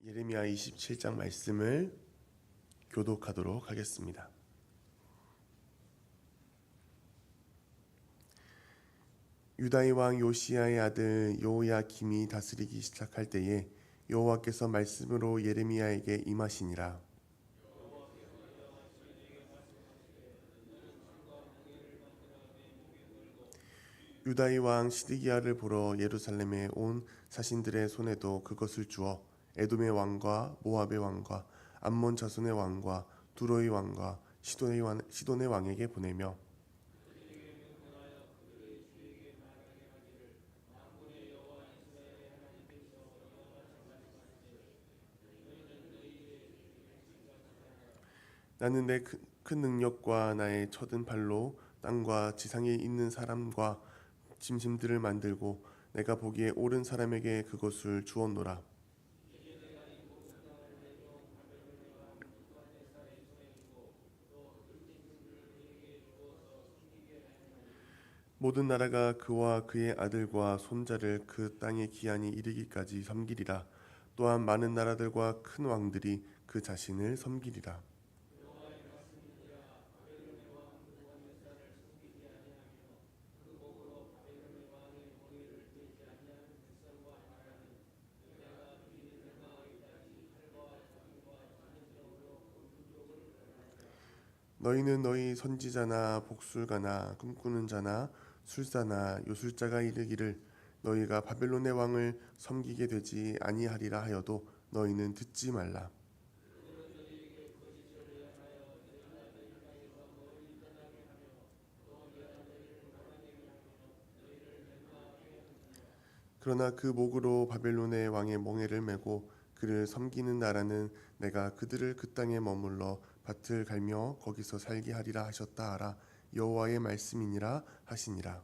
예레미야 27장 말씀을 교독하도록 하겠습니다. 유다의 왕 요시야의 아들 여호야김이 다스리기 시작할 때에 여호와께서 말씀으로 예레미야에게 임하시니라. 유다의 왕 시드기야를 보러 예루살렘에 온 사신들의 손에도 그것을 주어 에돔의 왕과 모압의 왕과 암몬 자손의 왕과 두로의 왕과 시돈의 왕에게 보내며 나는 내 큰 능력과 나의 쳐든 팔로 땅과 지상에 있는 사람과 짐승들을 만들고 내가 보기에 옳은 사람에게 그것을 주었노라. 모든 나라가 그와 그의 아들과 손자를 그 땅의 기한이 이르기까지 섬기리라. 또한 많은 나라들과 큰 왕들이 그 자신을 섬기리라. 너희는 너희 선지자나 복술가나 꿈꾸는 자나 술사나 요술자가 이르기를 너희가 바벨론의 왕을 섬기게 되지 아니하리라 하여도 너희는 듣지 말라. 그러나 그 목으로 바벨론의 왕의 멍에를 메고 그를 섬기는 나라는 내가 그들을 그 땅에 머물러 밭을 갈며 거기서 살게 하리라 하셨다 하라. 여호와의 말씀이니라 하시니라.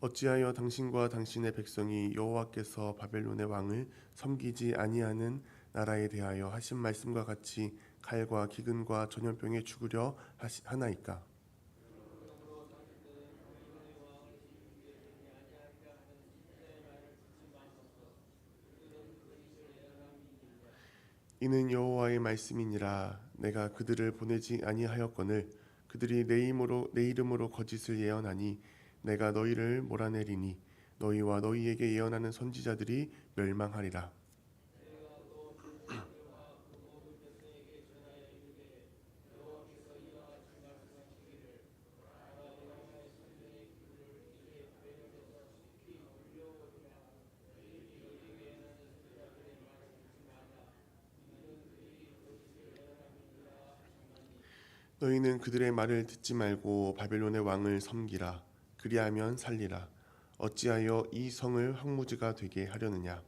어찌하여 당신과 당신의 백성이 여호와께서 바벨론의 왕을 섬기지 아니하는 나라에 대하여 하신 말씀과 같이 칼과 기근과 전염병에 죽으려 하나이까? 이는 여호와의 말씀이니라. 내가 그들을 보내지 아니하였거늘 그들이 내 이름으로 거짓을 예언하니 내가 너희를 몰아내리니 너희와 너희에게 예언하는 선지자들이 멸망하리라. 너희는 그들의 말을 듣지 말고 바벨론의 왕을 섬기라. 그리하면 살리라. 어찌하여 이 성을 황무지가 되게 하려느냐?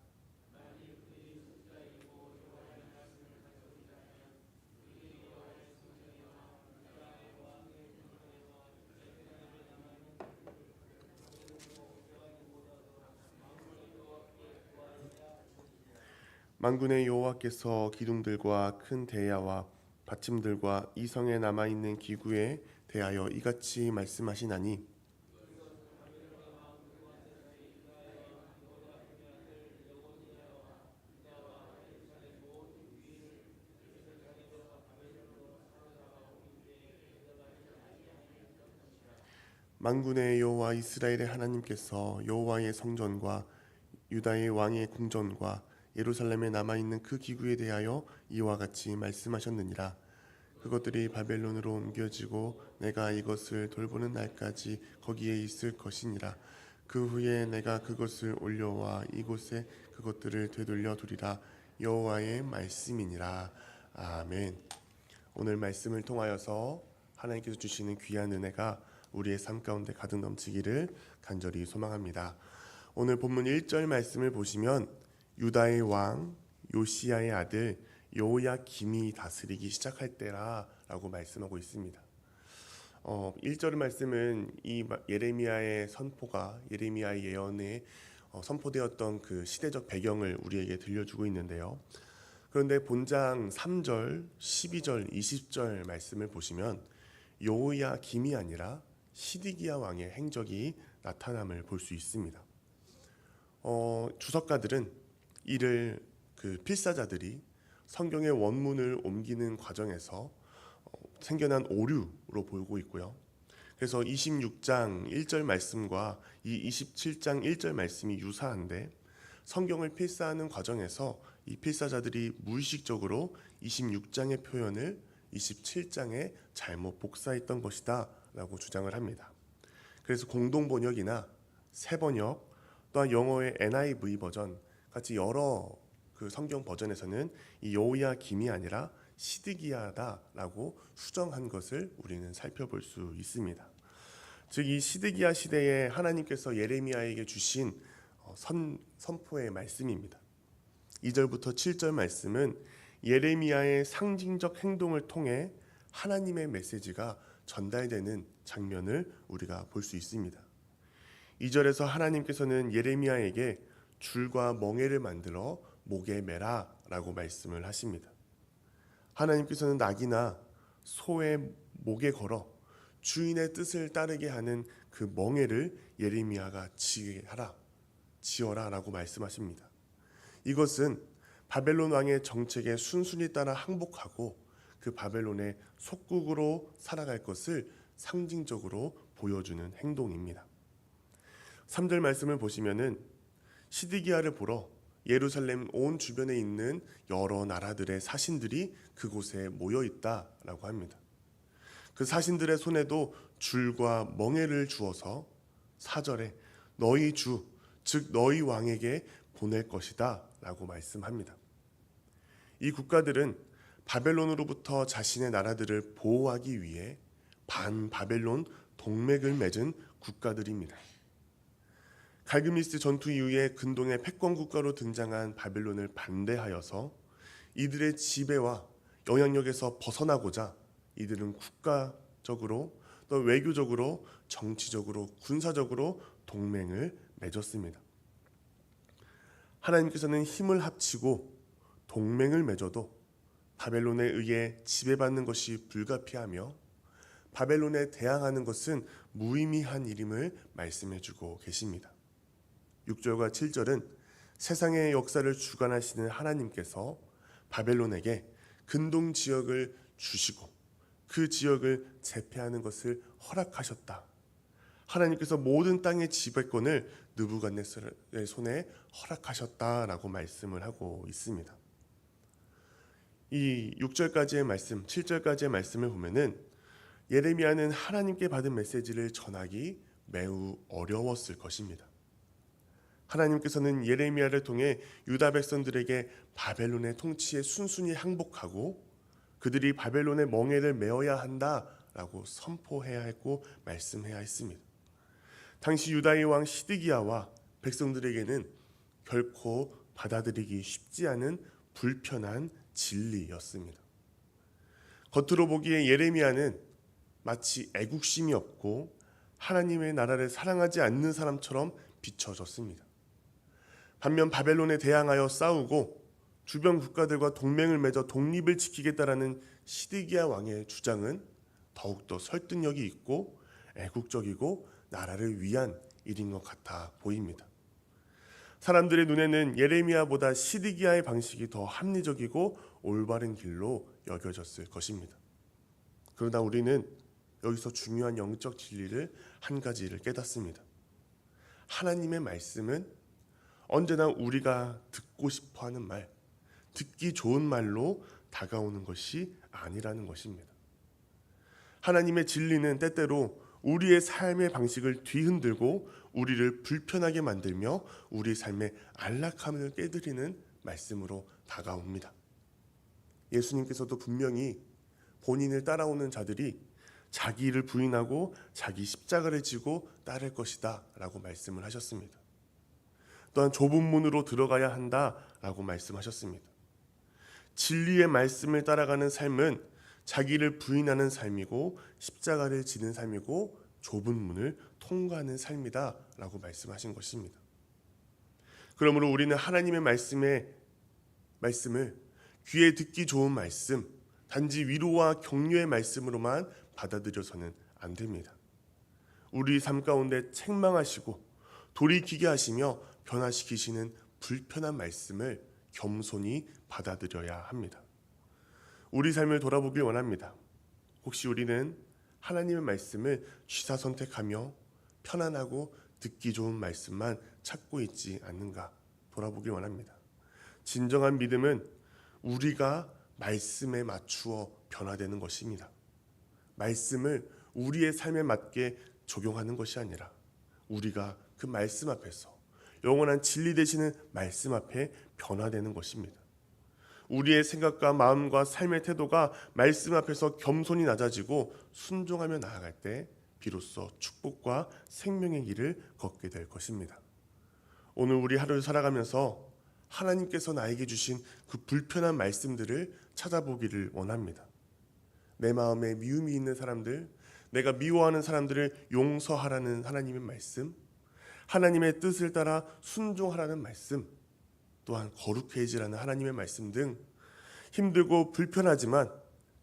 만군의 여호와께서 기둥들과 큰 대야와 받침들과 이 성에 남아 있는 기구에 대하여 이같이 말씀하시나니 만군의 여호와 이스라엘의 하나님께서 여호와의 성전과 유다의 왕의 궁전과 예루살렘에 남아 있는 그 기구에 대하여 이와 같이 말씀하셨느니라. 그것들이 바벨론으로 옮겨지고 내가 이것을 돌보는 날까지 거기에 있을 것이니라. 그 후에 내가 그것을 올려와 이곳에 그것들을 되돌려 두리라. 여호와의 말씀이니라. 아멘. 오늘 말씀을 통하여서 하나님께서 주시는 귀한 은혜가 우리의 삶 가운데 가득 넘치기를 간절히 소망합니다. 오늘 본문 1절 말씀을 보시면 유다의 왕 요시야의 아들 여호야김이 다스리기 시작할 때라라고 말씀하고 있습니다. 1절 말씀은 이 예레미야의 선포가 예레미야의 예언에 선포되었던 그 시대적 배경을 우리에게 들려주고 있는데요. 그런데 본장 3절, 12절, 20절 말씀을 보시면 요야김이 아니라 시드기야 왕의 행적이 나타남을 볼 수 있습니다. 주석가들은 이를 필사자들이 성경의 원문을 옮기는 과정에서 생겨난 오류로 보고 있고요. 그래서 26장 1절 말씀과 이 27장 1절 말씀이 유사한데 성경을 필사하는 과정에서 이 필사자들이 무의식적으로 26장의 표현을 27장에 잘못 복사했던 것이다 라고 주장을 합니다. 그래서 공동번역이나 새번역 또한 영어의 NIV 버전 같이 여러 성경 버전에서는 이 요야김이 아니라 시드기야다라고 수정한 것을 우리는 살펴볼 수 있습니다. 즉 이 시드기야 시대에 하나님께서 예레미야에게 주신 선포의 말씀입니다. 2절부터 7절 말씀은 예레미야의 상징적 행동을 통해 하나님의 메시지가 전달되는 장면을 우리가 볼 수 있습니다. 2절에서 하나님께서는 예레미야에게 줄과 멍에를 만들어 목에 매라 라고 말씀을 하십니다. 하나님께서는 낙이나 소의 목에 걸어 주인의 뜻을 따르게 하는 그 멍에를 예레미야가 지어라 라고 말씀하십니다. 이것은 바벨론 왕의 정책에 순순히 따라 항복하고 그 바벨론의 속국으로 살아갈 것을 상징적으로 보여주는 행동입니다. 3절 말씀을 보시면은 시드기야를 보러 예루살렘 온 주변에 있는 여러 나라들의 사신들이 그곳에 모여 있다라고 합니다. 그 사신들의 손에도 줄과 멍에를 주어서 4절에 너희 주, 즉 너희 왕에게 보낼 것이다 라고 말씀합니다. 이 국가들은 바벨론으로부터 자신의 나라들을 보호하기 위해 반바벨론 동맹을 맺은 국가들입니다. 갈그미스 전투 이후에 근동의 패권 국가로 등장한 바벨론을 반대하여서 이들의 지배와 영향력에서 벗어나고자 이들은 국가적으로 또 외교적으로 정치적으로 군사적으로 동맹을 맺었습니다. 하나님께서는 힘을 합치고 동맹을 맺어도 바벨론에 의해 지배받는 것이 불가피하며 바벨론에 대항하는 것은 무의미한 일임을 말씀해주고 계십니다. 6절과 7절은 세상의 역사를 주관하시는 하나님께서 바벨론에게 근동 지역을 주시고 그 지역을 제패하는 것을 허락하셨다. 하나님께서 모든 땅의 지배권을 느부갓네살의 손에 허락하셨다라고 말씀을 하고 있습니다. 이 6절까지의 말씀, 7절까지의 말씀을 보면은 예레미야는 하나님께 받은 메시지를 전하기 매우 어려웠을 것입니다. 하나님께서는 예레미야를 통해 유다 백성들에게 바벨론의 통치에 순순히 항복하고 그들이 바벨론의 멍에를 메어야 한다라고 선포해야 했고 말씀해야 했습니다. 당시 유다의 왕 시드기야와 백성들에게는 결코 받아들이기 쉽지 않은 불편한 진리였습니다. 겉으로 보기에 예레미야는 마치 애국심이 없고 하나님의 나라를 사랑하지 않는 사람처럼 비춰졌습니다. 반면 바벨론에 대항하여 싸우고 주변 국가들과 동맹을 맺어 독립을 지키겠다라는 시드기야 왕의 주장은 더욱더 설득력이 있고 애국적이고 나라를 위한 일인 것 같아 보입니다. 사람들의 눈에는 예레미야보다 시드기야의 방식이 더 합리적이고 올바른 길로 여겨졌을 것입니다. 그러나 우리는 여기서 중요한 영적 진리를 한 가지를 깨닫습니다. 하나님의 말씀은 언제나 우리가 듣고 싶어하는 말, 듣기 좋은 말로 다가오는 것이 아니라는 것입니다. 하나님의 진리는 때때로 우리의 삶의 방식을 뒤흔들고 우리를 불편하게 만들며 우리 삶의 안락함을 깨드리는 말씀으로 다가옵니다. 예수님께서도 분명히 본인을 따라오는 자들이 자기를 부인하고 자기 십자가를 지고 따를 것이다 라고 말씀을 하셨습니다. 또한 좁은 문으로 들어가야 한다라고 말씀하셨습니다. 진리의 말씀을 따라가는 삶은 자기를 부인하는 삶이고 십자가를 지는 삶이고 좁은 문을 통과하는 삶이다라고 말씀하신 것입니다. 그러므로 우리는 하나님의 말씀을 귀에 듣기 좋은 말씀, 단지 위로와 격려의 말씀으로만 받아들여서는 안 됩니다. 우리 삶 가운데 책망하시고 돌이키게 하시며 변화시키시는 불편한 말씀을 겸손히 받아들여야 합니다. 우리 삶을 돌아보길 원합니다. 혹시 우리는 하나님의 말씀을 취사 선택하며 편안하고 듣기 좋은 말씀만 찾고 있지 않는가 돌아보길 원합니다. 진정한 믿음은 우리가 말씀에 맞추어 변화되는 것입니다. 말씀을 우리의 삶에 맞게 적용하는 것이 아니라 우리가 그 말씀 앞에서 영원한 진리 되시는 말씀 앞에 변화되는 것입니다. 우리의 생각과 마음과 삶의 태도가 말씀 앞에서 겸손히 낮아지고 순종하며 나아갈 때 비로소 축복과 생명의 길을 걷게 될 것입니다. 오늘 우리 하루를 살아가면서 하나님께서 나에게 주신 그 불편한 말씀들을 찾아보기를 원합니다. 내 마음에 미움이 있는 사람들, 내가 미워하는 사람들을 용서하라는 하나님의 말씀, 하나님의 뜻을 따라 순종하라는 말씀, 또한 거룩해지라는 하나님의 말씀 등 힘들고 불편하지만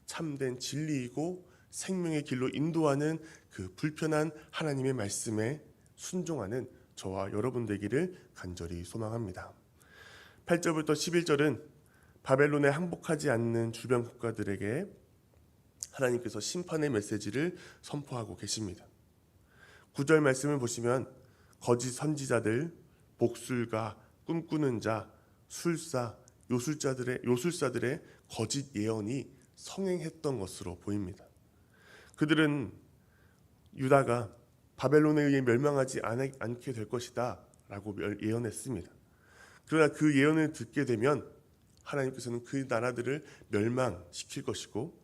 참된 진리이고 생명의 길로 인도하는 그 불편한 하나님의 말씀에 순종하는 저와 여러분 되기를 간절히 소망합니다. 8절부터 11절은 바벨론에 항복하지 않는 주변 국가들에게 하나님께서 심판의 메시지를 선포하고 계십니다. 9절 말씀을 보시면 거짓 선지자들, 복술가, 꿈꾸는 자, 술사, 요술사들의 거짓 예언이 성행했던 것으로 보입니다. 그들은 유다가 바벨론에 의해 멸망하지 않게 될 것이다 라고 예언했습니다. 그러나 그 예언을 듣게 되면 하나님께서는 그 나라들을 멸망시킬 것이고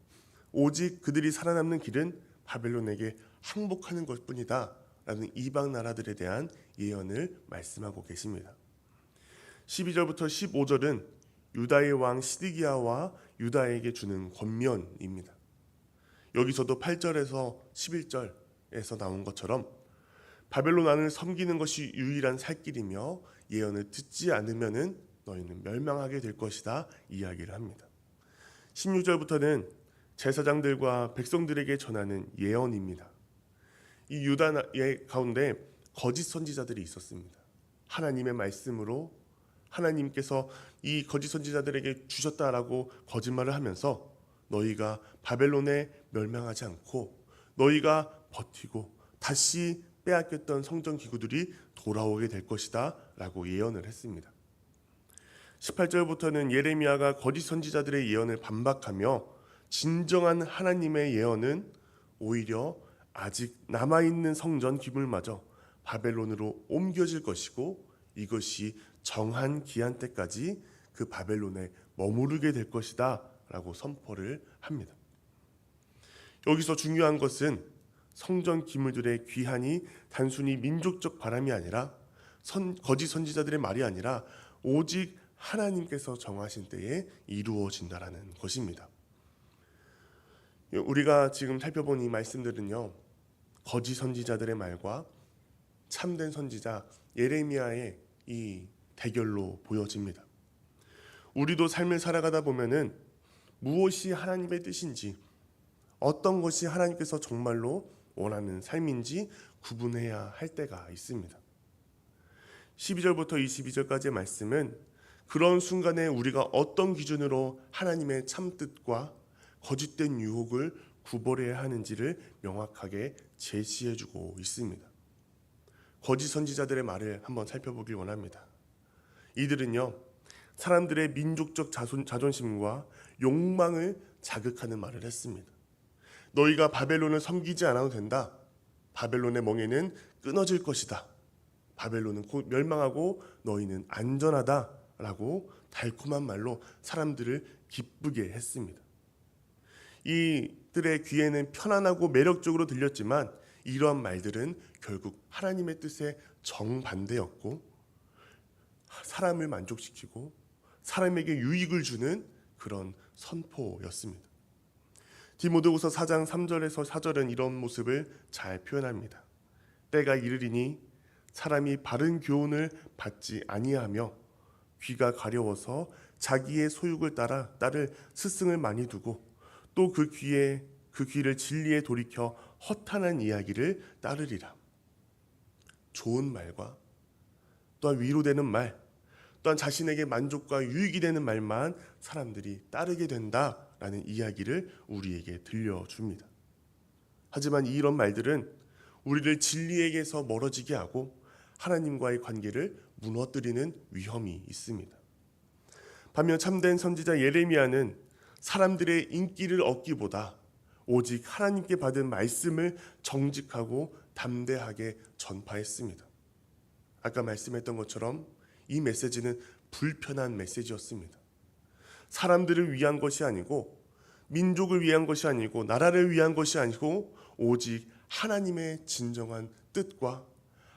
오직 그들이 살아남는 길은 바벨론에게 항복하는 것뿐이다 라는 이방 나라들에 대한 예언을 말씀하고 계십니다. 12절부터 15절은 유다의 왕 시드기야와 유다에게 주는 권면입니다. 여기서도 8절에서 11절에서 나온 것처럼 바벨론 안을 섬기는 것이 유일한 살 길이며 예언을 듣지 않으면 너희는 멸망하게 될 것이다 이야기를 합니다. 16절부터는 제사장들과 백성들에게 전하는 예언입니다. 이 유다의 가운데 거짓 선지자들이 있었습니다. 하나님의 말씀으로 하나님께서 이 거짓 선지자들에게 주셨다라고 거짓말을 하면서 너희가 바벨론에 멸망하지 않고 너희가 버티고 다시 빼앗겼던 성전 기구들이 돌아오게 될 것이다 라고 예언을 했습니다. 18절부터는 예레미야가 거짓 선지자들의 예언을 반박하며 진정한 하나님의 예언은 오히려 아직 남아있는 성전 기물마저 바벨론으로 옮겨질 것이고 이것이 정한 기한 때까지 그 바벨론에 머무르게 될 것이다 라고 선포를 합니다. 여기서 중요한 것은 성전 기물들의 귀환이 단순히 민족적 바람이 아니라 거짓 선지자들의 말이 아니라 오직 하나님께서 정하신 때에 이루어진다라는 것입니다. 우리가 지금 살펴본 이 말씀들은요, 거짓 선지자들의 말과 참된 선지자 예레미야의 이 대결로 보여집니다. 우리도 삶을 살아가다 보면은 무엇이 하나님의 뜻인지, 어떤 것이 하나님께서 정말로 원하는 삶인지 구분해야 할 때가 있습니다. 12절부터 22절까지의 말씀은 그런 순간에 우리가 어떤 기준으로 하나님의 참뜻과 거짓된 유혹을 구별해야 하는지를 명확하게 제시해주고 있습니다. 거짓 선지자들의 말을 한번 살펴보길 원합니다. 이들은요, 사람들의 민족적 자존심과 욕망을 자극하는 말을 했습니다. 너희가 바벨론을 섬기지 않아도 된다. 바벨론의 멍에는 끊어질 것이다. 바벨론은 곧 멸망하고 너희는 안전하다 라고 달콤한 말로 사람들을 기쁘게 했습니다. 이들의 귀에는 편안하고 매력적으로 들렸지만 이러한 말들은 결국 하나님의 뜻에 정반대였고 사람을 만족시키고 사람에게 유익을 주는 그런 선포였습니다. 디모데후서 4장 3절에서 4절은 이런 모습을 잘 표현합니다. 때가 이르리니 사람이 바른 교훈을 받지 아니하며 귀가 가려워서 자기의 소욕을 따라 딸을 스승을 많이 두고 또 그 귀를 진리에 돌이켜 허탄한 이야기를 따르리라. 좋은 말과 또한 위로되는 말, 또한 자신에게 만족과 유익이 되는 말만 사람들이 따르게 된다라는 이야기를 우리에게 들려줍니다. 하지만 이런 말들은 우리를 진리에게서 멀어지게 하고 하나님과의 관계를 무너뜨리는 위험이 있습니다. 반면 참된 선지자 예레미야는 사람들의 인기를 얻기보다 오직 하나님께 받은 말씀을 정직하고 담대하게 전파했습니다. 아까 말씀했던 것처럼 이 메시지는 불편한 메시지였습니다. 사람들을 위한 것이 아니고 민족을 위한 것이 아니고 나라를 위한 것이 아니고 오직 하나님의 진정한 뜻과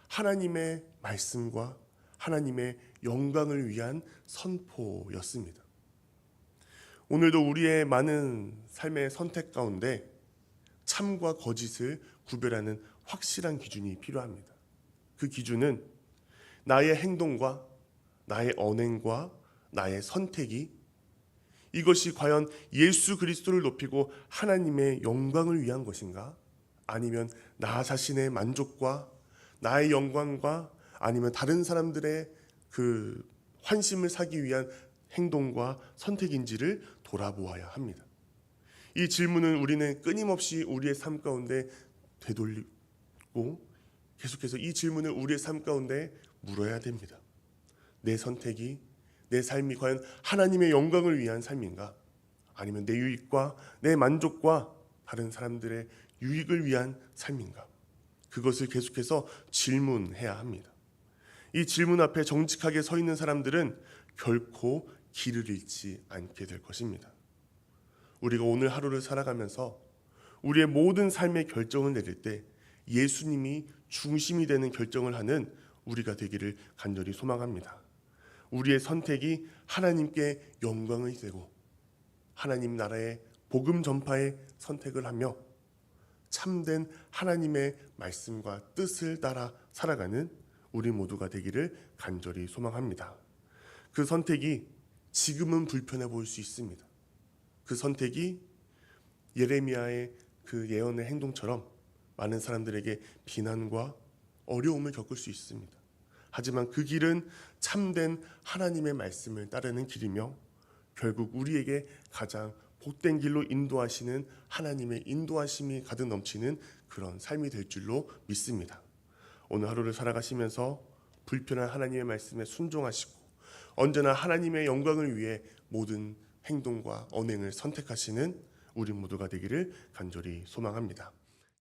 하나님의 말씀과 하나님의 영광을 위한 선포였습니다. 오늘도 우리의 많은 삶의 선택 가운데 참과 거짓을 구별하는 확실한 기준이 필요합니다. 그 기준은 나의 행동과 나의 언행과 나의 선택이 이것이 과연 예수 그리스도를 높이고 하나님의 영광을 위한 것인가? 아니면 나 자신의 만족과 나의 영광과 아니면 다른 사람들의 그 환심을 사기 위한 행동과 선택인지를 돌아보아야 합니다. 이 질문은 우리는 끊임없이 우리의 삶 가운데 되돌리고 계속해서 이 질문을 우리의 삶 가운데 물어야 됩니다. 내 선택이, 내 삶이 과연 하나님의 영광을 위한 삶인가? 아니면 내 유익과 내 만족과 다른 사람들의 유익을 위한 삶인가? 그것을 계속해서 질문해야 합니다. 이 질문 앞에 정직하게 서 있는 사람들은 결코 길을 잃지 않게 될 것입니다. 우리가 오늘 하루를 살아가면서 우리의 모든 삶의 결정을 내릴 때 예수님이 중심이 되는 결정을 하는 우리가 되기를 간절히 소망합니다. 우리의 선택이 하나님께 영광을 되고 하나님 나라의 복음 전파에 선택을 하며 참된 하나님의 말씀과 뜻을 따라 살아가는 우리 모두가 되기를 간절히 소망합니다. 그 선택이 지금은 불편해 보일 수 있습니다. 그 선택이 예레미야의 그 예언의 행동처럼 많은 사람들에게 비난과 어려움을 겪을 수 있습니다. 하지만 그 길은 참된 하나님의 말씀을 따르는 길이며 결국 우리에게 가장 복된 길로 인도하시는 하나님의 인도하심이 가득 넘치는 그런 삶이 될 줄로 믿습니다. 오늘 하루를 살아가시면서 불편한 하나님의 말씀에 순종하시고 언제나 하나님의 영광을 위해 모든 행동과 언행을 선택하시는 우리 모두가 되기를 간절히 소망합니다.